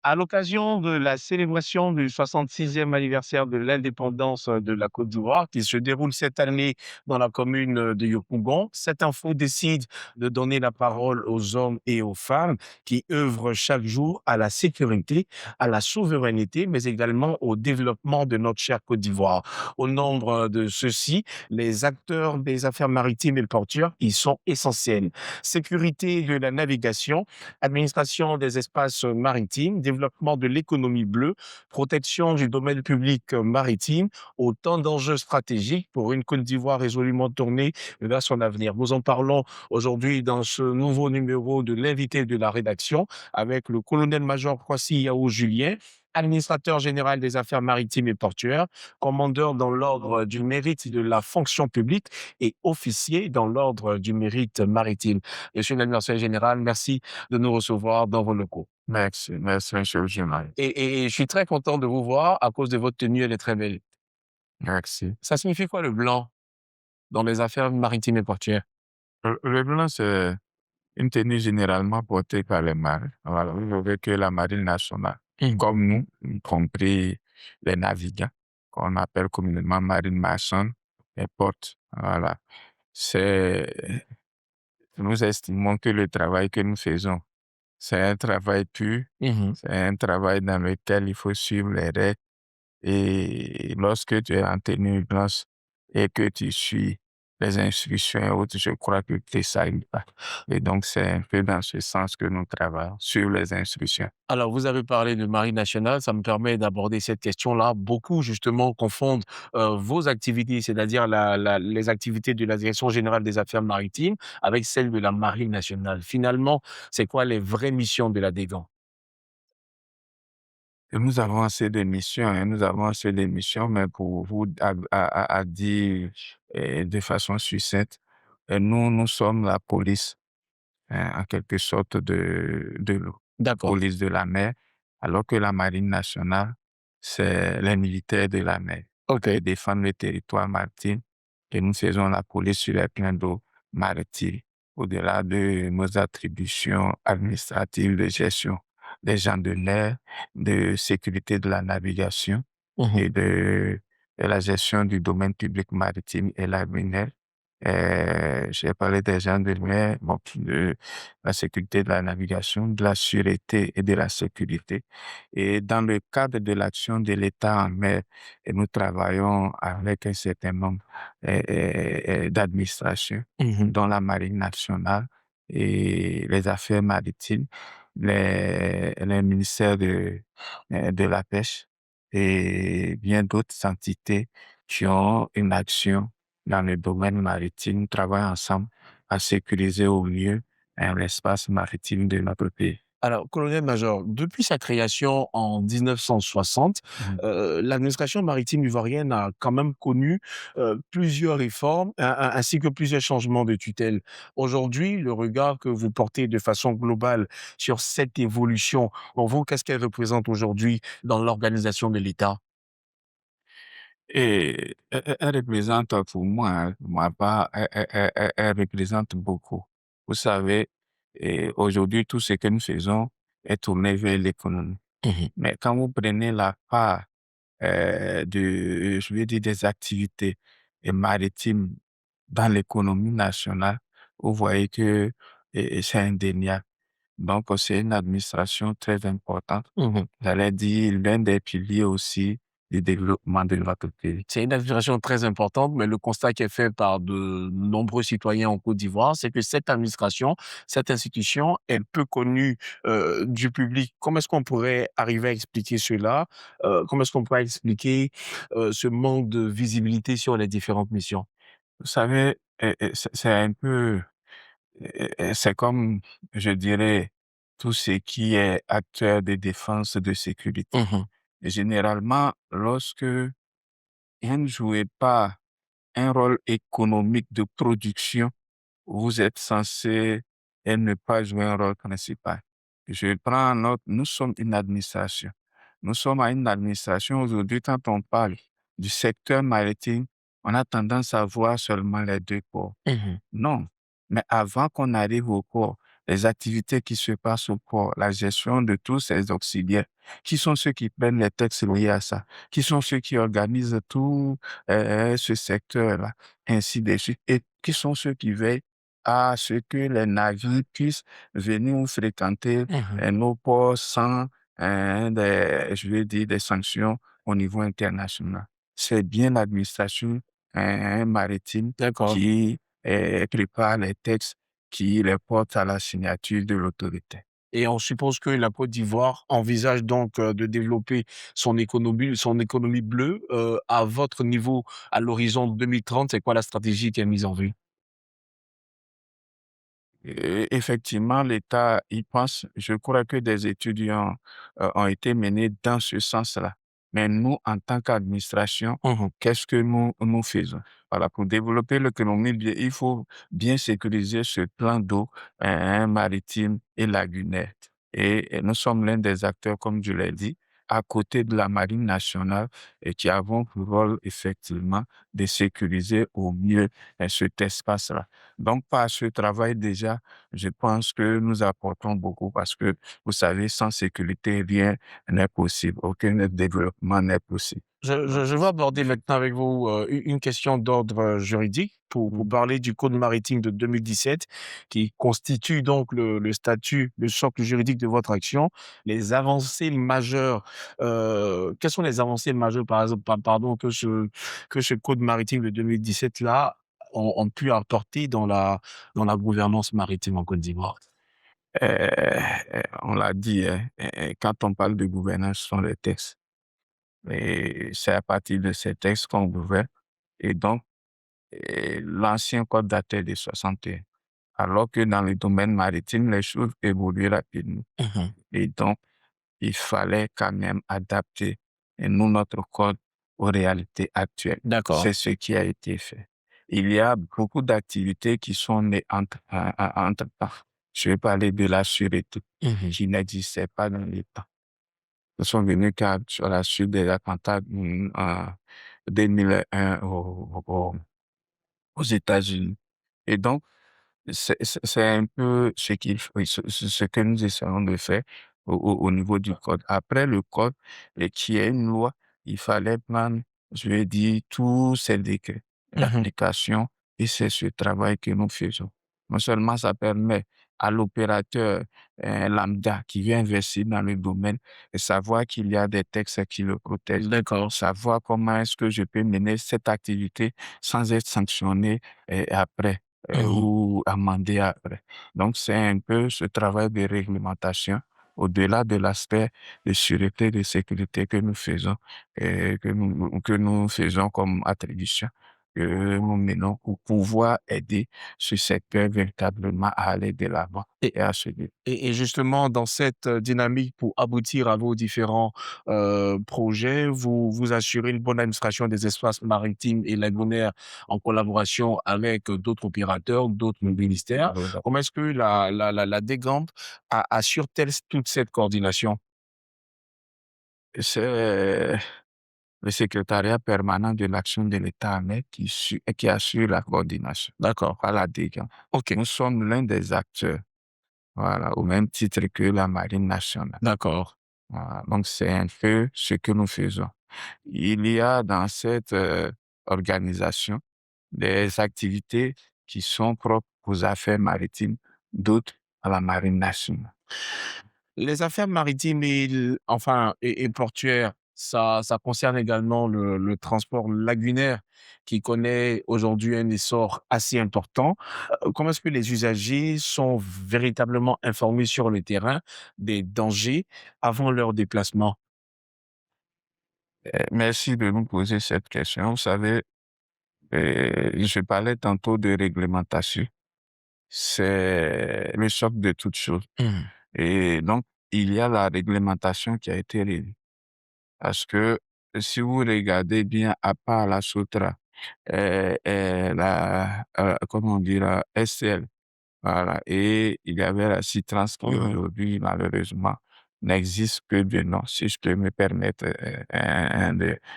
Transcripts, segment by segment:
À l'occasion de la célébration du 66e anniversaire de l'indépendance de la Côte d'Ivoire, qui se déroule cette année dans la commune de Yopougon, cette info décide de donner la parole aux hommes et aux femmes qui œuvrent chaque jour à la sécurité, à la souveraineté, mais également au développement de notre chère Côte d'Ivoire. Au nombre de ceux-ci, les acteurs des affaires maritimes et portuaires, ils sont essentiels. Sécurité de la navigation, administration des espaces maritimes, développement de l'économie bleue, protection du domaine public maritime, autant d'enjeux stratégiques pour une Côte d'Ivoire résolument tournée vers son avenir. Nous en parlons aujourd'hui dans ce nouveau numéro de l'invité de la rédaction avec le colonel-major Kwasi Yao Julien, administrateur général des affaires maritimes et portuaires, commandeur dans l'ordre du mérite de la fonction publique et officier dans l'ordre du mérite maritime. Monsieur l'administrateur général, merci de nous recevoir dans vos locaux. Merci, merci, monsieur Gilles. Et je suis très content de vous voir à cause de votre tenue, elle est très belle. Merci. Ça signifie quoi le blanc dans les affaires maritimes et portuaires? Le blanc, c'est une tenue généralement portée par les marins. Voilà, vous verrez que la marine nationale, Mhm. comme nous, y compris les navigants, qu'on appelle communément marine maçonne, les porte. Voilà. C'est, nous estimons que le travail que nous faisons, c'est un travail pur, Mhm. c'est un travail dans lequel il faut suivre les règles. Et lorsque tu es en tenue blanche et que tu suis les instructions et autres, je crois que tu ne pas. Et donc, c'est un peu dans ce sens que nous travaillons, sur les instructions. Alors, vous avez parlé de Marine nationale, ça me permet d'aborder cette question-là. Beaucoup, justement, confondent vos activités, c'est-à-dire les activités de la Direction générale des affaires maritimes, avec celles de la Marine nationale. Finalement, c'est quoi les vraies missions de la DGAN? Et nous avons assez de missions, hein, nous avons assez de missions, mais pour vous à dire de façon succincte, nous sommes la police, hein, en quelque sorte, de l'eau, D'accord. police de la mer, alors que la marine nationale, c'est les militaires de la mer OK. qui défendent le territoire maritime et nous faisons la police sur les plans d'eau maritimes, au-delà de nos attributions administratives de gestion des gens de l'air, de sécurité de la navigation Mhm. et de la gestion du domaine public maritime et laminaire. J'ai parlé des gens de mer, bon, de la sécurité de la navigation, de la sûreté et de la sécurité. Et dans le cadre de l'action de l'État en mer, et nous travaillons avec un certain nombre d'administrations, Mhm. dont la Marine nationale et les affaires maritimes, les ministères de la pêche et bien d'autres entités qui ont une action dans le domaine maritime. Nous travaillons ensemble à sécuriser au mieux, l'espace maritime de notre pays. Alors, colonel-major, depuis sa création en 1960, l'administration maritime ivoirienne a quand même connu plusieurs réformes ainsi que plusieurs changements de tutelle. Aujourd'hui, le regard que vous portez de façon globale sur cette évolution, pour vous, qu'est-ce qu'elle représente aujourd'hui dans l'organisation de l'État? Et elle représente pour moi, hein, pour ma part, elle représente beaucoup. Vous savez, aujourd'hui, tout ce que nous faisons est tourné vers l'économie. Mhm. Mais quand vous prenez la part je veux dire, des activités maritimes dans l'économie nationale, vous voyez que c'est indéniable. Donc, c'est une administration très importante. Mhm. J'allais dire l'un des piliers aussi du développement de notre pays. C'est une administration très importante, mais le constat qui est fait par de nombreux citoyens en Côte d'Ivoire, c'est que cette administration, cette institution est peu connue du public. Comment est-ce qu'on pourrait arriver à expliquer cela? Comment est-ce qu'on pourrait expliquer ce manque de visibilité sur les différentes missions? Vous savez, c'est un peu, c'est comme, je dirais, tout ce qui est acteur de défense de sécurité. Mhm. Généralement, lorsque vous ne jouez pas un rôle économique de production, vous êtes censé ne pas jouer un rôle principal. Je prends note, nous sommes une administration. Nous sommes à une administration aujourd'hui, quand on parle du secteur maritime, on a tendance à voir seulement les deux ports. Mhm. Non, mais avant qu'on arrive au port, les activités qui se passent au port, la gestion de tous ces auxiliaires, qui sont ceux qui prennent les textes liés à ça, qui sont ceux qui organisent tout ce secteur-là, ainsi de suite, et qui sont ceux qui veillent à ce que les navires puissent venir fréquenter Mmh. nos ports sans, je vais dire, des sanctions au niveau international. C'est bien l'administration maritime D'accord. qui prépare les textes qui les portent à la signature de l'autorité. Et on suppose que la Côte d'Ivoire envisage donc, de développer son économie bleue, à votre niveau, à l'horizon 2030, c'est quoi la stratégie qui est mise en vue? Effectivement, l'État y pense. Je crois que des études ont été menées dans ce sens-là. Mais nous, en tant qu'administration, Mmh. qu'est-ce que nous faisons? Voilà, pour développer l'économie, il faut bien sécuriser ce plan d'eau maritime et lagunaire. Et nous sommes l'un des acteurs, comme je l'ai dit, à côté de la Marine nationale et qui avons pour rôle, effectivement, de sécuriser au mieux cet espace-là. Donc, par ce travail déjà, je pense que nous apportons beaucoup parce que, vous savez, sans sécurité, rien n'est possible. Aucun développement n'est possible. Je Donc, je je veux aborder maintenant avec vous, une question d'ordre, juridique pour mmh, parler du code maritime de 2017 qui constitue donc le statut, le socle juridique de votre action. Les avancées majeures, quelles sont les avancées majeures par exemple pardon que ce code maritime de 2017 là ont pu apporter dans la gouvernance maritime en Côte d'Ivoire? on l'a dit, hein, quand on parle de gouvernance, ce sont les textes. Et c'est à partir de ces textes qu'on gouverne. Et donc, l'ancien code datait de 61. Alors que dans le domaine maritime, les choses évoluent rapidement. Mmh. Et donc, il fallait quand même adapter nous, notre code aux réalités actuelles. D'accord. C'est ce qui a été fait. Il y a beaucoup d'activités qui sont nées entre-temps. Je vais parler de la sûreté Mmh. qui n'existait pas dans les temps. Nous sommes venus car sur la suite des attentats en 2001 aux États-Unis. Et donc, c'est un peu ce que nous essayons de faire au niveau du code. Après le code, qui est une loi, il fallait prendre, je vais dire, tous ces décrets Mmh. d'application et c'est ce travail que nous faisons. Non seulement ça permet à l'opérateur lambda qui vient investir dans le domaine de savoir qu'il y a des textes qui le protègent, D'accord. savoir comment est-ce que je peux mener cette activité sans être sanctionné après Mmh. ou amender après. Donc, c'est un peu ce travail de réglementation au-delà de l'aspect de sûreté et de sécurité que nous faisons et que nous faisons comme attribution, que nous menons pour pouvoir aider ce secteur véritablement à aller de l'avant Et et à se développer. Et justement dans cette, dynamique pour aboutir à vos différents, projets, vous assurez une bonne administration des espaces maritimes et lagunaires en collaboration avec, d'autres opérateurs, d'autres ministères. Comment est-ce que la DGAMP assure-t-elle toute cette coordination? C'est le secrétariat permanent de l'action de l'État qui assure la coordination, D'accord, pas la DGAN. OK, Nous sommes l'un des acteurs, voilà, au même titre que la Marine nationale. d'accord. Voilà, donc c'est un peu ce que nous faisons. Il y a dans cette organisation des activités qui sont propres aux affaires maritimes, d'autres à la Marine nationale. Les affaires maritimes et portuaires, ça concerne également le transport lagunaire qui connaît aujourd'hui un essor assez important. Comment est-ce que les usagers sont véritablement informés sur le terrain des dangers avant leur déplacement? Merci de nous poser cette question. Vous savez, je parlais tantôt de réglementation. C'est le choc de toutes choses. Mmh. Et donc, il y a la réglementation qui a été revue. Parce que si vous regardez bien, à part la Sotra, comment on dit, la SCL, voilà, et il y avait la Citrans qui Mmh. aujourd'hui, malheureusement, n'existe que de nom, si je peux me permettre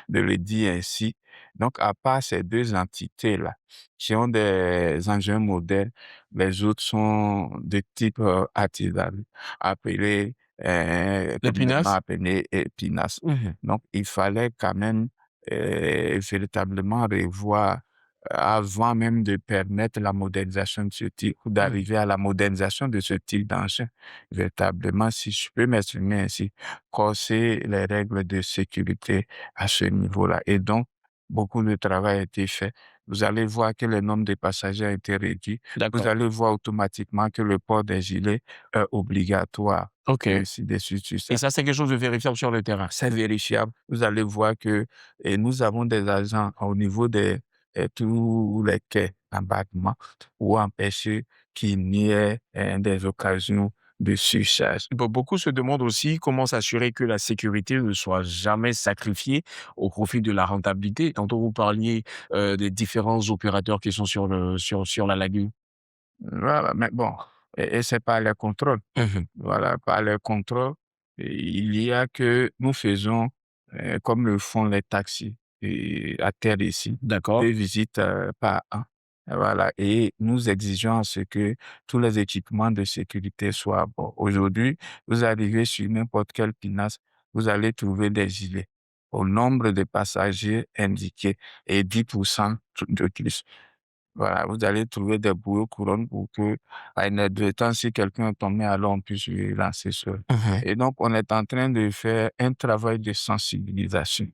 de le dire ainsi. Donc à part ces 2 entités-là, qui ont des engins modernes, les autres sont de type, artisanal, appelés, Le communément pinasse? appelés, pinasse. Mmh. Donc il fallait quand même, véritablement revoir, avant même de permettre la modernisation de ce type ou Mmh. d'arriver à la modernisation de ce type d'engin. Véritablement, si je peux m'exprimer ainsi, corser les règles de sécurité à ce niveau-là et donc beaucoup de travail a été fait. Vous allez voir que le nombre de passagers a été réduit. Vous D'accord. allez voir automatiquement que le port des gilets est obligatoire OK. et ainsi de suite sur Et ça. ça, c'est quelque chose de vérifiable sur le terrain? C'est vérifiable. Vous allez voir que nous avons des agents au niveau des tous les quais d'embarquement pour empêcher qu'il n'y ait, des occasions de surcharge. Beaucoup se demandent aussi comment s'assurer que la sécurité ne soit jamais sacrifiée au profit de la rentabilité. Tantôt vous parliez, des différents opérateurs qui sont sur la lagune. Voilà, mais bon et c'est par les contrôles. Mmh. Voilà, par les contrôles, il y a que nous faisons, comme le font les taxis à terre ici, D'accord. 2 visites, par an. Voilà et nous exigeons à ce que tous les équipements de sécurité soient à bord. Aujourd'hui, vous arrivez sur n'importe quelle pinasse, vous allez trouver des gilets au nombre de passagers indiqués et 10% de plus. Voilà, vous allez trouver des bouées couronnes pour que, à une aide de temps, si quelqu'un est tombé, alors on puisse lui lancer seul. Mmh. Et donc, on est en train de faire un travail de sensibilisation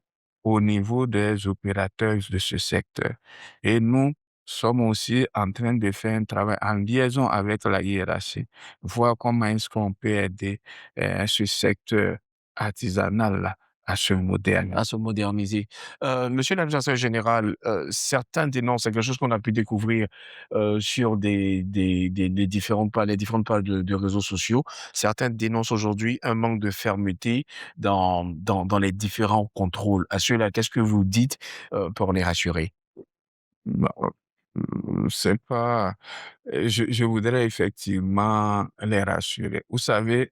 au niveau des opérateurs de ce secteur. Et nous sommes aussi en train de faire un travail en liaison avec la hiérarchie, voir comment est-ce qu'on peut aider ce secteur artisanal-là à se À moderniser. se moderniser. Monsieur l'administrateur général, certains dénoncent, c'est quelque chose qu'on a pu découvrir, sur les différentes pages de réseaux sociaux. Certains dénoncent aujourd'hui un manque de fermeté dans les différents contrôles. À ceux-là, qu'est-ce que vous dites, pour les rassurer? Bah, c'est pas je voudrais effectivement les rassurer. Vous savez,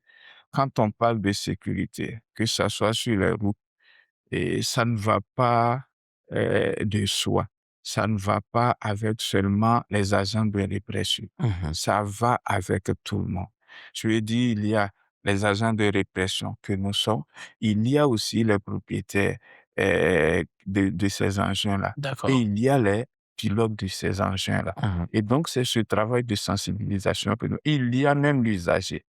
quand on parle de sécurité, que ça soit sur les routes et ça ne va pas, de soi. Ça ne va pas avec seulement les agents de répression. Mmh. Ça va avec tout le monde. Je veux dire, il y a les agents de répression que nous sommes, il y a aussi les propriétaires, de ces engins-là et D'accord. il y a les pilotes de ces engins-là Mmh. et donc c'est ce travail de sensibilisation que nous il y a même l'usager.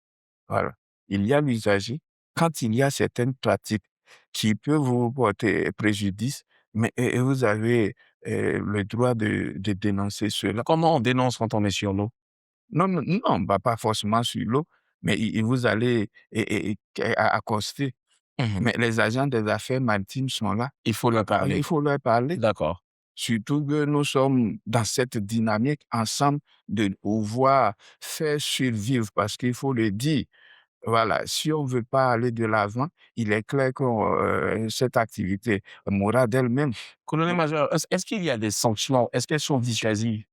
Voilà. Il y a l'usager, quand il y a certaines pratiques qui peuvent vous porter préjudice, mais et vous avez, le droit de dénoncer cela. Comment on dénonce quand on est sur l'eau? Non, non, non, bah, pas forcément sur l'eau, mais vous allez accoster. Mmh. Mais les agents des affaires maritimes sont là. Il faut leur Il parler. faut leur parler. D'accord. Surtout que nous sommes dans cette dynamique ensemble de pouvoir faire survivre parce qu'il faut le dire. Voilà, si on veut pas aller de l'avant, il est clair que, cette activité mourra d'elle-même. Colonel-major, est-ce qu'il y a des sanctions? Est-ce qu'elles sont dissuasives?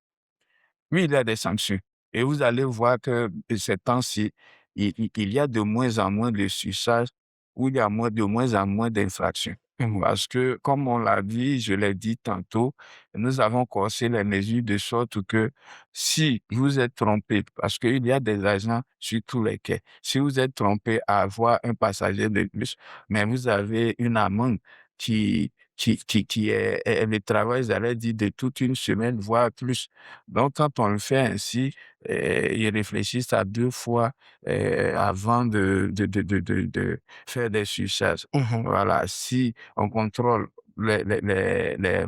Oui, il y a des sanctions et vous allez voir que ces temps-ci, il y a de moins en moins de surcharge ou il y a de moins en moins d'infractions. Mmh. Parce que comme on l'a dit, je l'ai dit tantôt, nous avons corsé les mesures de sorte que si vous êtes trompé, parce qu'il y a des agents sur tous les quais, si vous êtes trompé à avoir un passager de plus, mais vous avez une amende qui qui est le travail, j'allais dire, de toute une semaine, voire plus. Donc, quand on le fait ainsi, ils réfléchissent à 2 fois, avant de faire des surcharges. Mmh. Voilà, si on contrôle les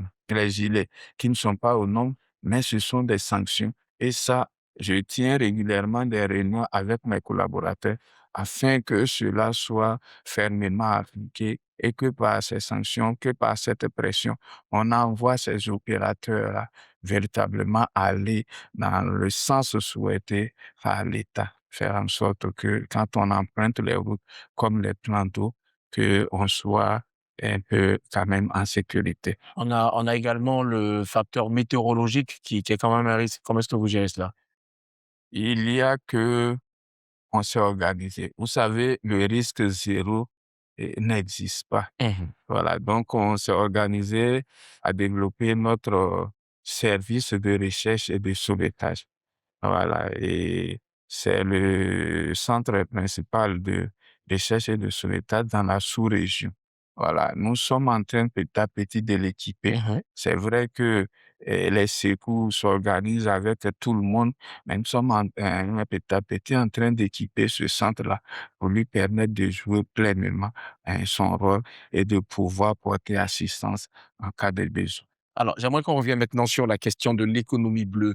gilets qui ne sont pas aux normes, mais ce sont des sanctions et ça, je tiens régulièrement des réunions avec mes collaborateurs afin que cela soit fermement appliqué et que par ces sanctions, que par cette pression, on envoie ces opérateurs-là véritablement aller dans le sens souhaité par l'État. Faire en sorte que quand on emprunte les routes comme les plans d'eau, qu'on soit un peu quand même en sécurité. On a également le facteur météorologique qui est quand même un risque. Comment est-ce que vous gérez cela? Il y a que on s'est organisé. Vous savez, le risque zéro n'existe pas. Mmh. Voilà, donc on s'est organisé à développer notre service de recherche et de sauvetage. Voilà, et c'est le centre principal de recherche et de sauvetage dans la sous-région. Voilà, nous sommes en train petit à petit de l'équiper. Mmh. C'est vrai que les secours s'organisent avec tout le monde, mais nous sommes petit à petit en train d'équiper ce centre-là pour lui permettre de jouer pleinement son rôle et de pouvoir porter assistance en cas de besoin. Alors, j'aimerais qu'on revienne maintenant sur la question de l'économie bleue.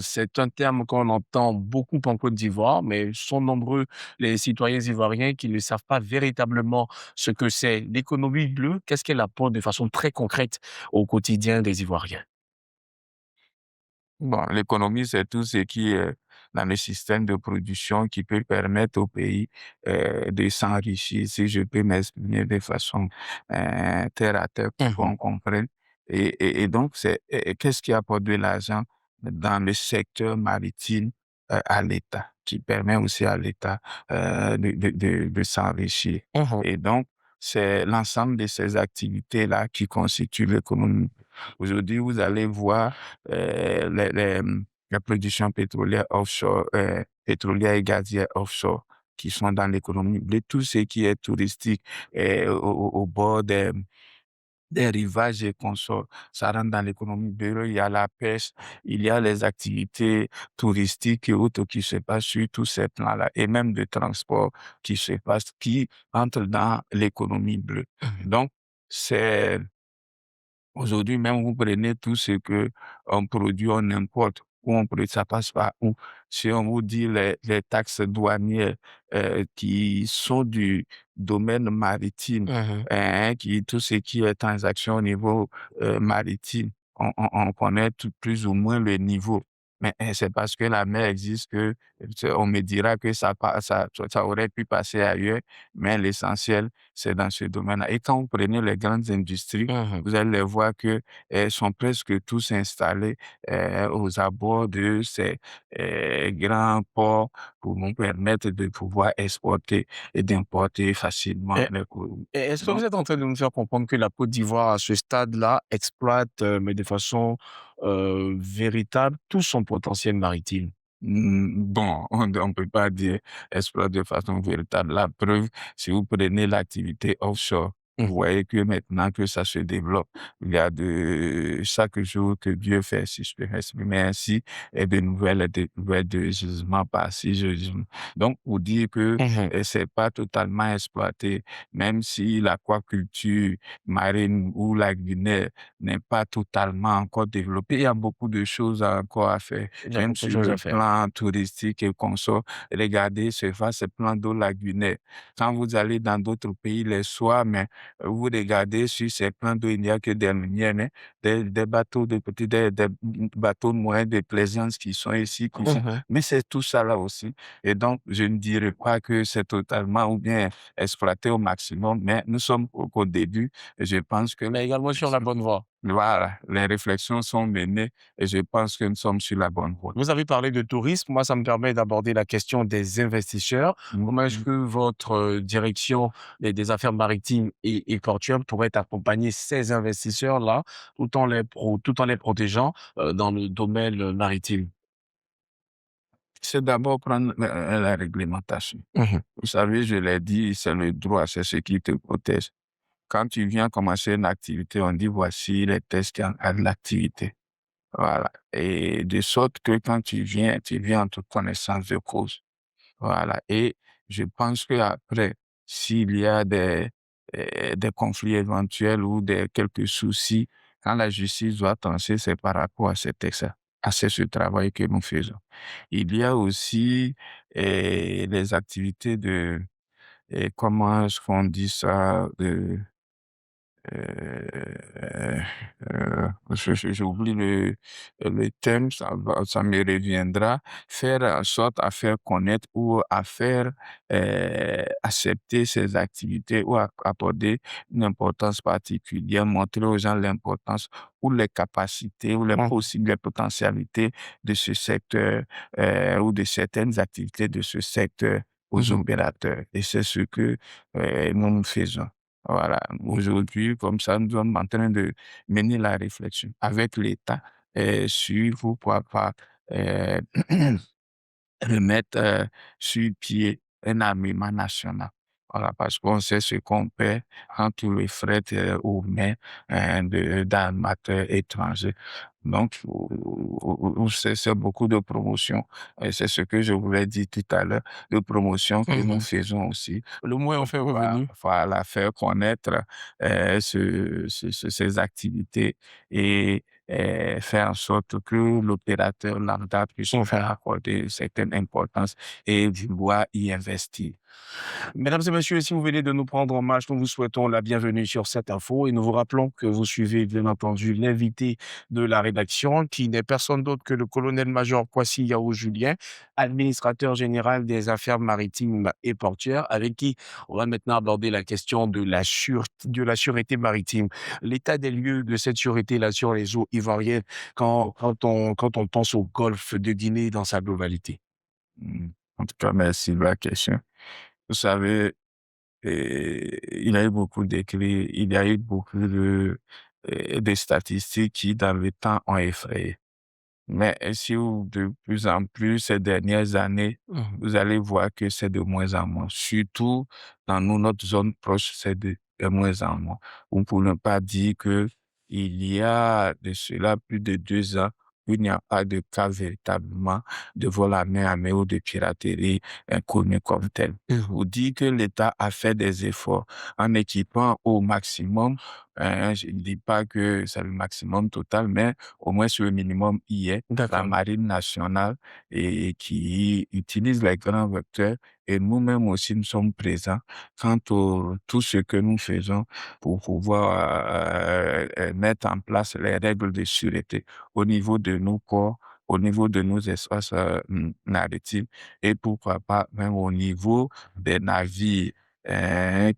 C'est un terme qu'on entend beaucoup en Côte d'Ivoire, mais sont nombreux les citoyens ivoiriens qui ne savent pas véritablement ce que c'est. L'économie bleue, qu'est-ce qu'elle apporte de façon très concrète au quotidien des Ivoiriens? Bon, l'économie, c'est tout ce qui est dans le système de production qui peut permettre au pays de s'enrichir, si je peux m'exprimer de façon terre à terre pour Mmh. qu'on comprenne. Et donc, qu'est-ce qui apporte de l'argent dans le secteur maritime à l'État, qui permet aussi à l'État de s'enrichir. Mmh. Et donc, c'est l'ensemble de ces activités-là qui constituent l'économie. Aujourd'hui, vous allez voir la production pétrolière offshore, pétrolière et gazière offshore qui sont dans l'économie bleue, tout ce qui est touristique au bord des rivages et consorts, ça rentre dans l'économie bleue. Il y a la pêche, il y a les activités touristiques et autres qui se passent sur tous ces plans-là, et même de transport qui se passe, qui entrent dans l'économie bleue. Mmh. Donc, c'est aujourd'hui, même vous prenez tout ce que on produit, on importe, ou on produit, ça passe par où? Si on vous dit les taxes douanières qui sont du domaine maritime, Mmh. qui tout ce qui est transaction au niveau maritime, on connaît tout, plus ou moins le niveau. Mais c'est parce que la mer existe que on me dira que ça aurait pu passer ailleurs, mais l'essentiel, c'est dans ce domaine-là. Et quand vous prenez les grandes industries, Mmh. vous allez les voir que sont presque tous installés aux abords de ces grands ports pour nous permettre de pouvoir exporter et d'importer facilement Et les produits. et est-ce que Donc, vous êtes en train de nous faire comprendre que la Côte d'Ivoire, à ce stade-là, exploite, mais de façon, véritable, tout son potentiel maritime? bon, on ne peut pas dire exploiter de façon véritable. La preuve, si vous prenez l'activité offshore, vous Mmh. voyez que maintenant que ça se développe, il y a de chaque jour que Dieu fait, si je peux m'exprimer ainsi, et de nouvelles découvertes de gisements par-ci, gisements. Donc, pour dire que Mmh. c'est pas totalement exploité, même si l'aquaculture marine ou lagunaire n'est pas totalement encore développée, il y a beaucoup de choses encore à faire. Il y a Même beaucoup de sur choses le à faire. plan touristique et consorts, regardez ce vaste plan d'eau lagunaire. Quand vous allez dans d'autres pays les soirs, mais vous regardez sur ces plans d'eau, il n'y a que des lumières, hein, des bateaux de petits, des bateaux moyens de plaisance qui sont ici, qui sont... Mmh. Mais c'est tout ça là aussi. Et donc, je ne dirais pas que c'est totalement ou bien exploité au maximum, mais nous sommes qu'au début et je pense que Mais également sur la bonne voie. voilà, les réflexions sont menées et je pense que nous sommes sur la bonne voie. Vous avez parlé de tourisme. Moi, ça me permet d'aborder la question des investisseurs. Comment est-ce Mmh. que votre, direction des affaires maritimes et portuaires pourrait accompagner ces investisseurs-là, tout en les protégeant, dans le domaine, maritime? C'est d'abord prendre la réglementation. Mmh. Vous savez, je l'ai dit, c'est le droit, c'est ce qui te protège. Quand tu viens commencer une activité, on dit voici les tests qui encadrent l'activité. Voilà. Et de sorte que quand tu viens en toute connaissance de cause. Voilà, et je pense qu'après, s'il y a des conflits éventuels ou quelques soucis, quand la justice doit trancher, c'est par rapport à cet exa à ce travail que nous faisons. Il y a aussi, les activités de, comment est-ce qu'on dit ça? Heu j'oublie le thème, ça me reviendra. Faire en sorte à faire connaître ou à faire, accepter ces activités ou accorder une importance particulière, montrer aux gens l'importance ou les capacités ou les Mmh. possibles les potentialités de ce secteur, ou de certaines activités de ce secteur aux Mmh. opérateurs. Et c'est ce que nous faisons. Voilà. Aujourd'hui, comme ça, nous sommes en train de mener la réflexion avec l'État sur pourquoi pas euh, remettre sur pied un armement national. Voilà, parce qu'on sait ce qu'on paie quand on le fret aux mains d'armateurs étrangers. Donc, c'est beaucoup de promotion. Et c'est ce que je voulais dire tout à l'heure, de promotion que nous Mmh. faisons aussi. Le moins on fait revenu. Voilà, faire connaître ces activités et faire en sorte que l'opérateur lambda puisse Mmh. faire accorder une certaine importance et vouloir y investir. Mesdames et messieurs, si vous venez de nous prendre en marche, nous vous souhaitons la bienvenue sur cette info et nous vous rappelons que vous suivez bien entendu l'invité de la rédaction qui n'est personne d'autre que le colonel-major Kwasi Yao Julien, administrateur général des affaires maritimes et portuaires, avec qui on va maintenant aborder la question de la sûreté maritime. L'état des lieux de cette sûreté-là sur les eaux ivoiriennes quand on pense au golfe de Guinée dans sa globalité. Mm. En tout cas, merci de la question. Vous savez, il y a eu beaucoup d'écrits, il y a eu beaucoup de statistiques qui, dans le temps, ont effrayé. Mais si vous, de plus en plus, ces dernières années, Mhm. vous allez voir que c'est de moins en moins. Surtout dans notre zone proche, c'est de moins en moins. Pour ne pas dire que il y a de cela plus de 2 ans, il n'y a pas de cas véritablement de vol à main armée ou de piraterie connu comme tel. Mhm. Vous dire que l'État a fait des efforts en équipant au maximum, je ne dis pas que c'est le maximum total, mais au moins sur le minimum y est, la D'accord. marine nationale et qui utilise les grands vecteurs et nous-mêmes aussi nous sommes présents quant à tout ce que nous faisons pour pouvoir mettre en place les règles de sûreté au niveau de nos ports, au niveau de nos espaces maritimes et pourquoi pas même au niveau des navires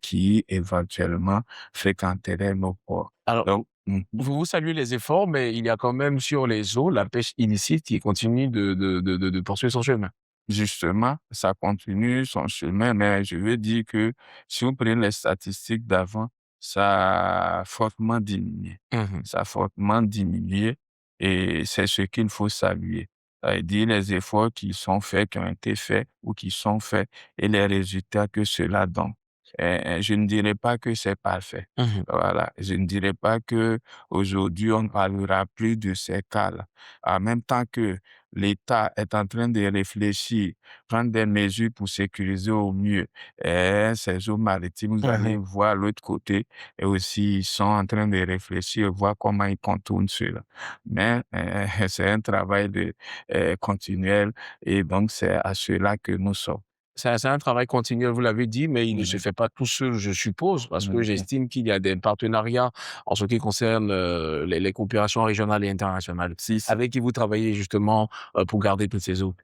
qui éventuellement fréquenteraient nos ports. Alors, Donc, vous saluez les efforts, mais il y a quand même sur les eaux la pêche illicite qui continue de poursuivre son chemin. justement, ça continue son chemin, mais je veux dire que si on prend les statistiques d'avant, ça a fortement diminué. Mmh. Ça a fortement diminué et c'est ce qu'il faut saluer. Ça veut dire les efforts qui sont faits, qui ont été faits ou qui sont faits et les résultats que cela donne. Je ne dirais pas que c'est parfait. Mmh. Voilà. Je ne dirais pas que aujourd'hui on ne parlera plus de ces cas-là. En même temps que l'État est en train de réfléchir, prendre des mesures pour sécuriser au mieux ces eaux maritimes. Vous allez Mmh. voir l'autre côté et aussi ils sont en train de réfléchir, voir comment ils contournent cela. Mais c'est un travail continuel et donc c'est à cela que nous sommes. C'est un travail continuel, vous l'avez dit, mais il ne se Mhm. fait pas tout seul, je suppose, parce que Mhm. j'estime qu'il y a des partenariats en ce qui concerne, les coopérations régionales et internationales. Si, si. Avec qui vous travaillez justement, pour garder toutes ces eaux?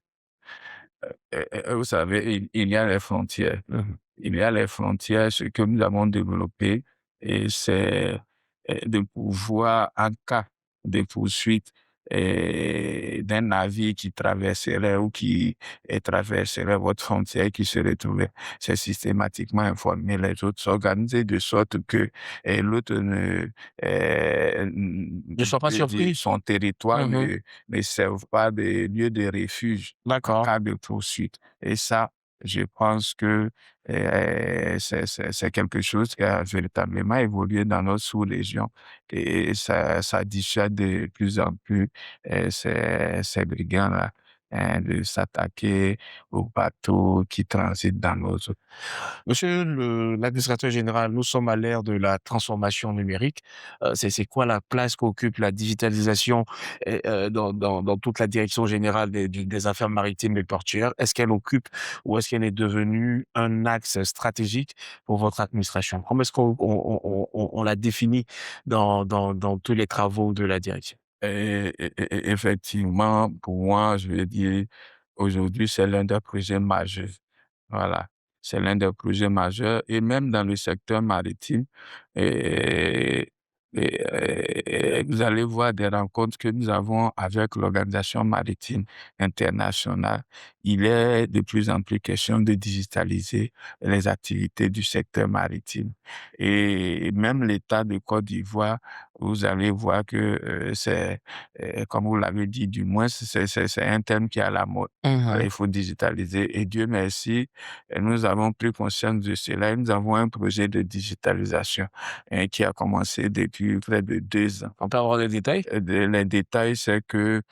Vous savez, il y a les frontières. Mmh. Il y a les frontières, ce que nous avons développé, et c'est de pouvoir, en cas de poursuite d'un navire qui traverserait ou qui traverserait votre frontière, qui se retrouvait, c'est systématiquement informer les autres, s'organiser de sorte que l'autre Ne sois pas surpris. son territoire Mmh. ne serve pas de lieu de refuge en D'accord. cas de poursuite. Et ça, je pense que c'est quelque chose qui a véritablement évolué dans notre sous-région et ça dissuade de plus en plus ces brigands-là de s'attaquer aux bateaux qui transitent dans nos eaux. Monsieur l'administrateur général, nous sommes à l'ère de la transformation numérique. C'est quoi la place qu'occupe la digitalisation dans toute la direction générale des affaires maritimes et portuaires? Est-ce qu'elle occupe ou est-ce qu'elle est devenue un axe stratégique pour votre administration? Comment est-ce qu'on la définit dans tous les travaux de la direction? Effectivement, pour moi, je vais dire, aujourd'hui, c'est l'un des projets majeurs. Voilà. C'est l'un des projets majeurs et même dans le secteur maritime, et, vous allez voir des rencontres que nous avons avec l'Organisation maritime internationale il est de plus en plus question de digitaliser les activités du secteur maritime. Et même l'État de Côte d'Ivoire, vous allez voir que comme vous l'avez dit, du moins, c'est un terme qui est à la mode. Voilà, Mmh. il faut digitaliser. Et Dieu merci, nous avons pris conscience de cela. Et nous avons un projet de digitalisation qui a commencé depuis près de 2 ans. On peut avoir des détails? Les détails, c'est que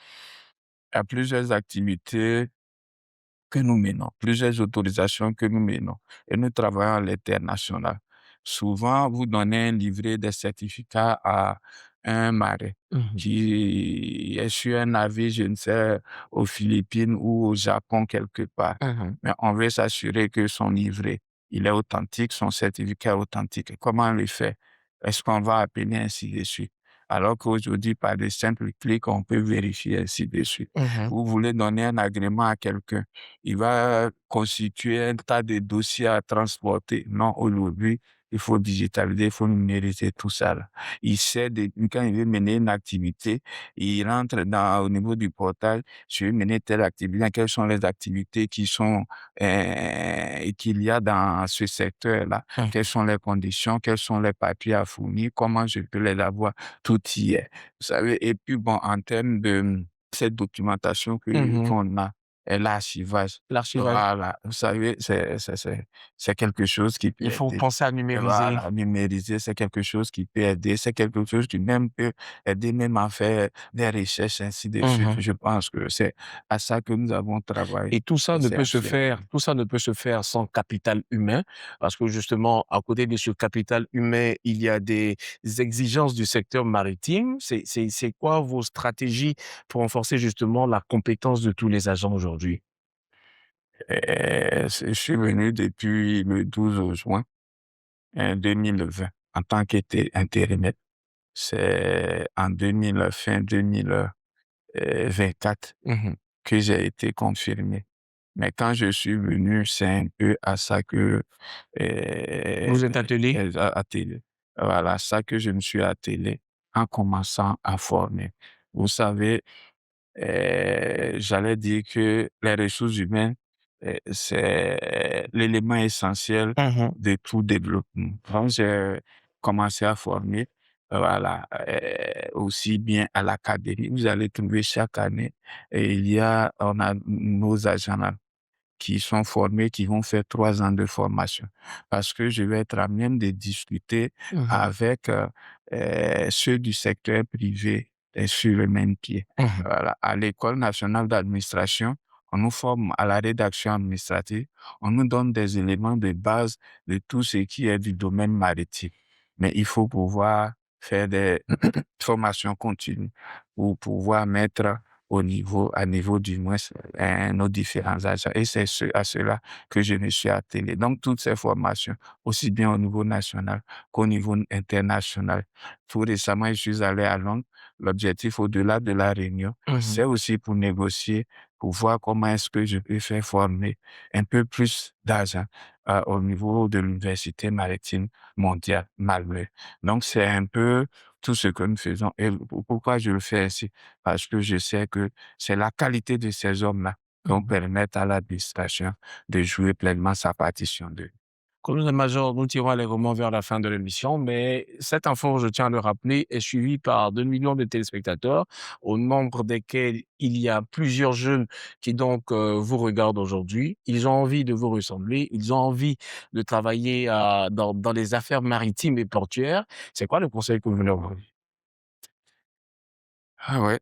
il y a plusieurs activités que nous menons, plusieurs autorisations que nous menons et nous travaillons à l'international. Souvent, vous donnez un livret des certificats à un marin Mmh. qui est sur un navire, je ne sais, aux Philippines ou au Japon quelque part. Mmh. Mais on veut s'assurer que son livret, il est authentique, son certificat est authentique. Et comment on le fait? Est-ce qu'on va appeler ainsi de suite? Alors qu'aujourd'hui, par des simples clics, on peut vérifier ainsi de suite. Mmh. Vous voulez donner un agrément à quelqu'un, il va constituer un tas de dossiers à transporter. Non, aujourd'hui, il faut digitaliser, il faut numériser tout ça là. Il sait quand il veut mener une activité, il rentre au niveau du portail, je veux mener telle activité, quelles sont les activités qui sont, et qu'il y a dans ce secteur-là, Mmh. quelles sont les conditions, quels sont les papiers à fournir, comment je peux les avoir, tout y est. Vous savez, et puis bon, en termes de cette documentation Mmh. qu'on a, et l'archivage. L'archivage. Voilà, vous savez, c'est quelque chose qui peut Il faut aider. penser à Et numériser. voilà, numériser, c'est quelque chose qui peut aider, c'est quelque chose qui même peut aider même à faire des recherches, ainsi de suite. Mmh. Je pense que c'est à ça que nous avons travaillé Et tout ça et ne c'est peut à se faire. faire tout ça ne peut se faire sans capital humain, parce que justement, à côté de ce capital humain, il y a des exigences du secteur maritime. C'est quoi vos stratégies pour renforcer justement la compétence de tous les agents aujourd'hui? Je suis venu depuis le 12 juin 2020 en tant qu'intérimaire. C'est en 2000, fin 2024 Mmh. que j'ai été confirmé. Mais quand je suis venu, c'est un peu à ça que, heu, Vous êtes attelé? attelé. Voilà, ça que je me suis attelé en commençant à former. Vous savez, j'allais dire que les ressources humaines, c'est l'élément essentiel Mmh. de tout développement. Donc j'ai commencé à former, voilà, aussi bien à l'académie. Vous allez trouver chaque année et on a nos agents là qui sont formés, qui vont faire 3 ans de formation. Parce que je vais être à même de discuter Mmh. avec, ceux du secteur privé sur le même pied. Mmh. Voilà. À l'École nationale d'administration, on nous forme à la rédaction administrative, on nous donne des éléments de base de tout ce qui est du domaine maritime. Mais il faut pouvoir faire des formations continues pour pouvoir mettre à niveau du moins, nos différents agents. Et c'est à cela que je me suis attelé. Donc, toutes ces formations, aussi bien au niveau national qu'au niveau international. Tout récemment, je suis allé à Londres. L'objectif, au-delà de la réunion, Mmh. c'est aussi pour négocier, pour voir comment est-ce que je peux faire former un peu plus d'agents au niveau de l'Université maritime mondiale, Malmö. Donc, c'est un peu tout ce que nous faisons. Et pourquoi je le fais ainsi? Parce que je sais que c'est la qualité de ces hommes-là qui vont Mmh. permettre à l'administration de jouer pleinement sa partition de. Colonel-major, nous tirons allègrement vers la fin de l'émission, mais cette info, je tiens à le rappeler, est suivie par 2 millions de téléspectateurs, au nombre desquels il y a plusieurs jeunes qui donc vous regardent aujourd'hui. Ils ont envie de vous ressembler, ils ont envie de travailler dans les affaires maritimes et portuaires. C'est quoi le conseil que vous leur donnez? Ah ouais,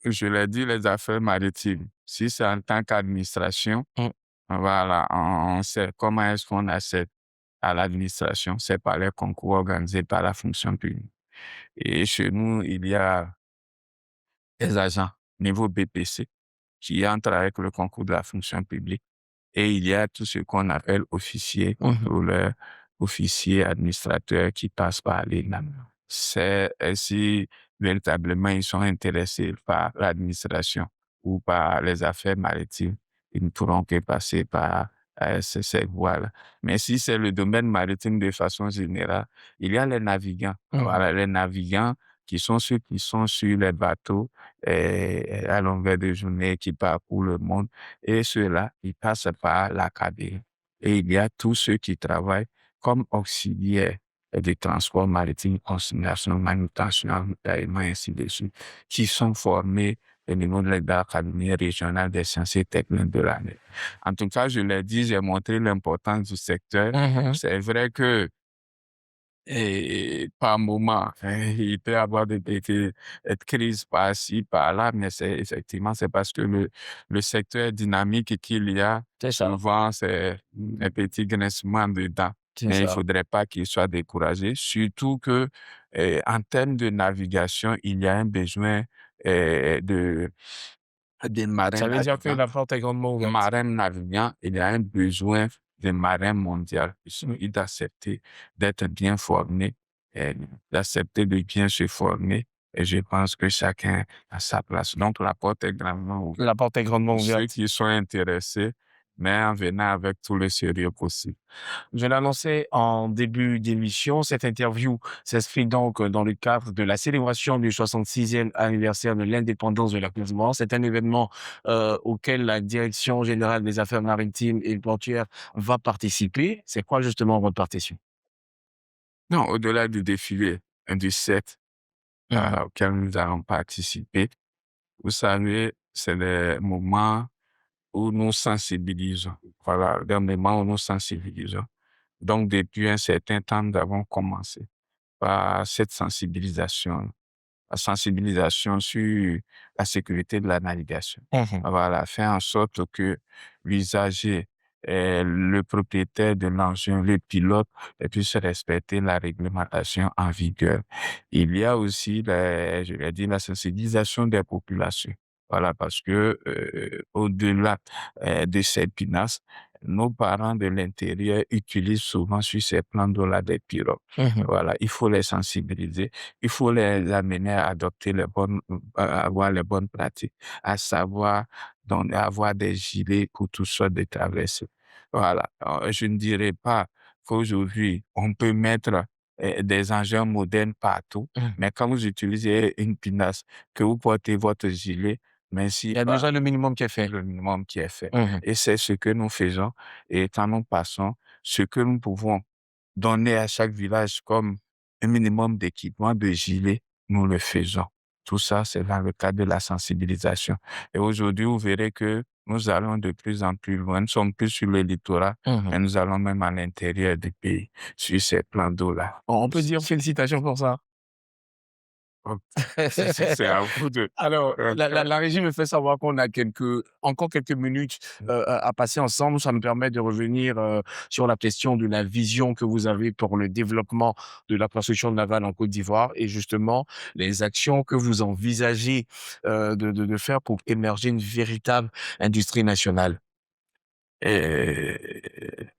je l'ai dit, les affaires maritimes. Si c'est en tant qu'administration, Mmh. voilà, on sait comment est-ce qu'on accède à l'administration. C'est par les concours organisés par la fonction publique. Et chez nous, il y a des agents niveau BPC qui entrent avec le concours de la fonction publique. Et il y a tout ce qu'on appelle officier, Mmh. contrôleur, officier, administrateur qui passent par l'ENAM. C'est si véritablement ils sont intéressés par l'administration ou par les affaires maritimes, ils ne pourront que passer par ces voies-là. Mais si c'est le domaine maritime de façon générale, il y a les navigants. Mmh. Voilà, les navigants qui sont ceux qui sont sur les bateaux à longueur de journée, qui parcourent le monde. Et ceux-là, ils passent par l'académie. Et il y a tous ceux qui travaillent comme auxiliaires des transports maritimes, consignation, manutention, ravitaillement, ainsi de suite, qui sont formés au niveau de l'Académie régionale des sciences et techniques de la mer. En tout cas, je l'ai dit, j'ai montré l'importance du secteur. Mhm. C'est vrai que par moment, il peut y avoir des petites crises par-ci, par-là, mais c'est parce que le secteur est dynamique et qu'il y a C'est ça, souvent un petit grincement dedans. c'est Mais il ne ça. faudrait pas qu'il soit découragé, surtout que en termes de navigation, il y a un besoin des marins Ça veut dire que navigants. la porte est grandement ouverte. Marins navigants, il y a un besoin de marins mondiaux. Il suffit d'accepter d'être bien formé, et d'accepter de bien se former. Et je pense que chacun a sa place. Donc, la porte est grandement ouverte La porte est grandement pour ceux ouverte. qui sont intéressés, mais en venant avec tout le sérieux possible. Je l'annonçais en début d'émission, cette interview s'inscrit donc dans le cadre de la célébration du 66e anniversaire de l'indépendance de la Côte d'Ivoire. C'est un événement auquel la Direction générale des affaires maritimes et portuaires va participer. C'est quoi justement votre partition? Non, au-delà du défilé du 7 Mhm. auquel nous allons participer, vous savez, c'est le moment où nous sensibilisons. Voilà, le moment où nous sensibilisons. Donc, depuis un certain temps, nous avons commencé par cette sensibilisation, la sensibilisation sur la sécurité de la navigation. Mhm. Voilà, faire en sorte que l'usager, le propriétaire de l'engin, le pilote, puisse respecter la réglementation en vigueur. Il y a aussi, je vais dire, la sensibilisation des populations. Voilà, parce que au-delà de ces pinasses, nos parents de l'intérieur utilisent souvent sur ces plans d'eau-là des pirogues. Mhm. Voilà, il faut les sensibiliser, il faut les amener à adopter à avoir les bonnes pratiques, à savoir donc avoir des gilets pour toutes sortes de traversées. Voilà, je ne dirais pas qu'aujourd'hui on peut mettre des engins modernes partout, Mhm. mais quand vous utilisez une pinasse, que vous portez votre gilet, Il merci y a pas déjà le minimum qui est fait. le minimum qui est fait. Mhm. Et c'est ce que nous faisons. Et quand nous passons, ce que nous pouvons donner à chaque village comme un minimum d'équipement de gilet, nous le faisons. Tout ça, c'est dans le cadre de la sensibilisation. Et aujourd'hui, vous verrez que nous allons de plus en plus loin. Nous sommes plus sur le littoral, Mhm. mais nous allons même à l'intérieur du pays, sur ces plans d'eau-là. On peut dire félicitations pour ça. Donc, c'est à vous de... Alors, la régie me fait savoir qu'on a encore quelques minutes à passer ensemble. Ça me permet de revenir sur la question de la vision que vous avez pour le développement de la construction navale en Côte d'Ivoire et justement les actions que vous envisagez de faire pour émerger une véritable industrie nationale. Et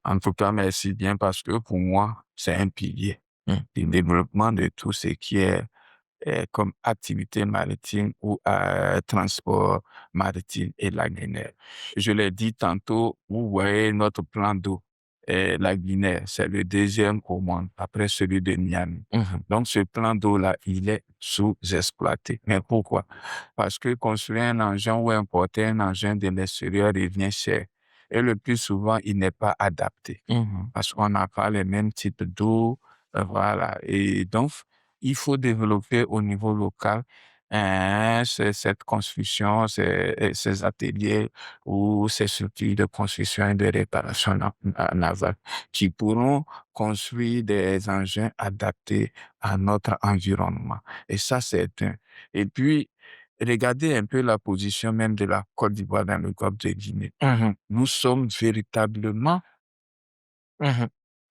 en tout cas, merci bien parce que pour moi, c'est un pilier Mm. du développement de tout ce qui est comme activité maritime ou transport maritime et lagunaire. Je l'ai dit tantôt, vous voyez notre plan d'eau. La Guinée, c'est le deuxième au monde, après celui de Miami. Mhm. Donc, ce plan d'eau-là, il est sous-exploité. Mais pourquoi? Parce que construire un engin ou importer un engin de l'extérieur devient cher. Et le plus souvent, il n'est pas adapté. Mhm. Parce qu'on n'a pas les mêmes types d'eau. Voilà. Et donc, il faut développer au niveau local cette construction, ces ateliers ou ces structures de construction et de réparation navale qui pourront construire des engins adaptés à notre environnement. Et ça, c'est un. Et puis, regardez un peu la position même de la Côte d'Ivoire dans le Golfe de Guinée. Mhm. Nous Mhm.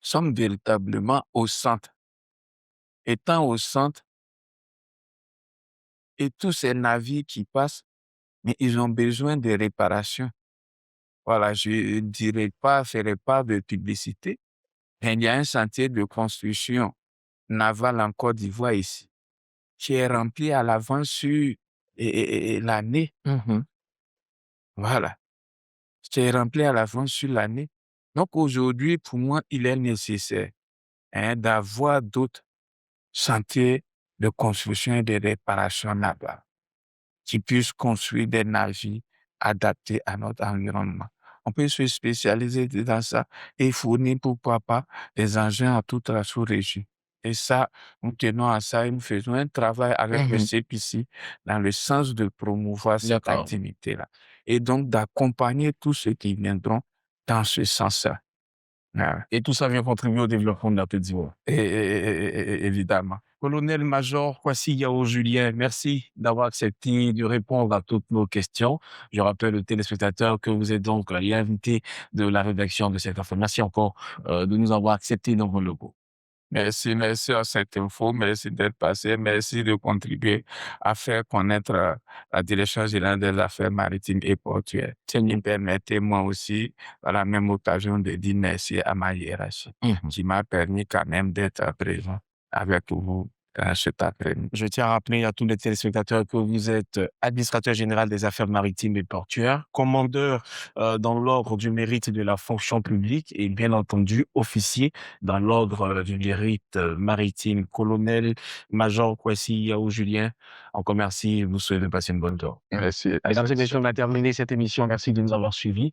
sommes véritablement au centre. Étant au centre, et tous ces navires qui passent, mais ils ont besoin de réparation. Voilà, je ne dirais pas, ferai pas de publicité, mais il y a un chantier de construction navale en Côte d'Ivoire ici, qui est rempli à l'avance sur l'année. Mhm. Voilà, qui est rempli à l'avance sur l'année. Donc aujourd'hui, pour moi, il est nécessaire d'avoir d'autres chantiers de construction et de réparation navale qui puisse construire des navires adaptés à notre environnement. On peut se spécialiser dans ça et fournir, pourquoi pas, des engins à toute la sous-région. Et ça, nous tenons à ça et nous faisons un travail avec le Mmh. CPC dans le sens de promouvoir cette D'accord. activité-là. Et donc d'accompagner tous ceux qui viendront dans ce sens-là. Ah, Et tout ça vient contribuer au développement de la Côte d'Ivoire. évidemment. Colonel-major Kwasi Yao Julien, merci d'avoir accepté de répondre à toutes nos questions. Je rappelle aux téléspectateurs que vous êtes donc l'invité de la rédaction de cette info. Merci encore de nous avoir accepté dans vos locaux. Merci à cette info, merci d'être passé, merci de contribuer à faire connaître la Direction générale des affaires maritimes et portuaires. Permettez-moi aussi, à la même occasion, de dire merci à ma hiérarchie, qui m'a permis quand même d'être présent avec vous cet après-midi. Je tiens à rappeler à tous les téléspectateurs que vous êtes administrateur général des affaires maritimes et portuaires, commandeur dans l'ordre du mérite de la fonction publique et bien entendu officier dans l'ordre du mérite maritime, colonel-major Kwasi Yao Julien. Encore merci et vous souhaitez de passer une bonne journée. Merci. Mesdames et messieurs, on a terminé cette émission. Merci de nous avoir suivis.